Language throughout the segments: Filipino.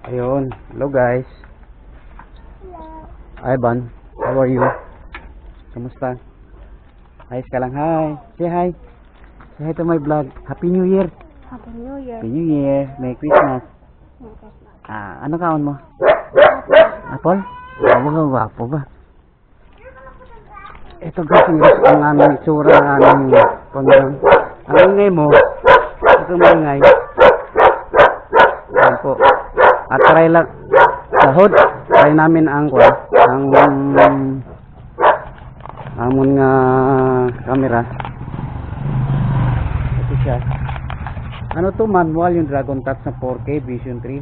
Ayun. Hello guys. Ivan, how are you? Kamusta? Ayos ka lang. Hi. Say hi. Say hi to my vlog. Happy New Year. Happy New Year. Happy New Year. Merry Christmas. Merry Christmas. Ano kaon mo? Apple? Wapo ba? Ito guys, ang aming itsura ng aming panggang. Ang ingay mo, ito maingay. Yan po. At try lang, sa hood, try namin ang amon nga camera. Ito siya. Ano to, manual yung Dragon Touch na 4K Vision 3.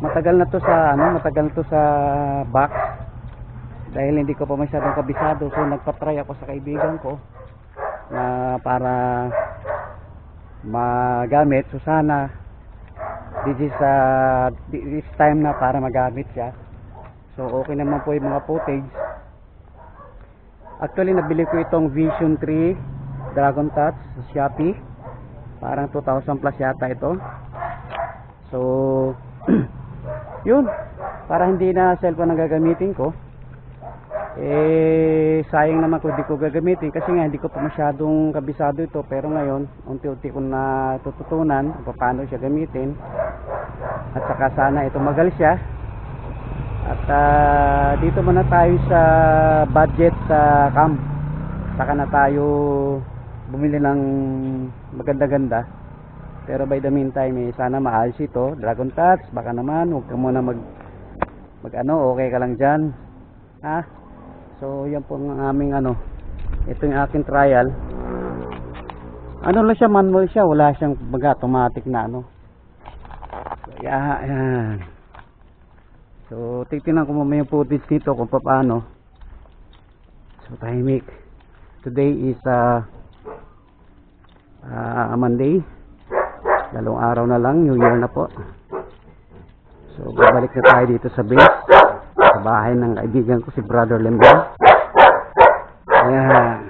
Matagal na to sa box. Dahil hindi ko pa masyadong kabisado, so nagpa-try ako sa kaibigan ko na para magamit. So sana this time na para magamit siya. So okay naman po yung mga footage. Actually nabili ko itong Vision 3 Dragon Touch sa Shopee. Parang 2,000 plus yata ito. So yun, para hindi na cellphone ang gagamitin ko. Sayang naman kung di ko gagamitin kasi nga hindi ko pa masyadong kabisado ito, pero ngayon unti-unti ko na tututunan kung paano siya gamitin, at saka sana ito magal siya. At dito muna tayo sa budget sa cam, saka na tayo bumili ng maganda-ganda. Pero by the meantime sana maayos ito Dragon Touch. Baka naman huwag ka muna okay ka lang dyan, ha? So yan po ang aming ito yung aking trial. Lang siya, manual siya, wala siyang automatic na So yan. So titingnan ko mamaya yung footage dito kung paano. So tahimik. Today is Monday. Dalawang araw na lang, New Year na po. So babalik na tayo dito sa base, sa bahay ng kaibigan ko, si Brother Lembel. Ayan.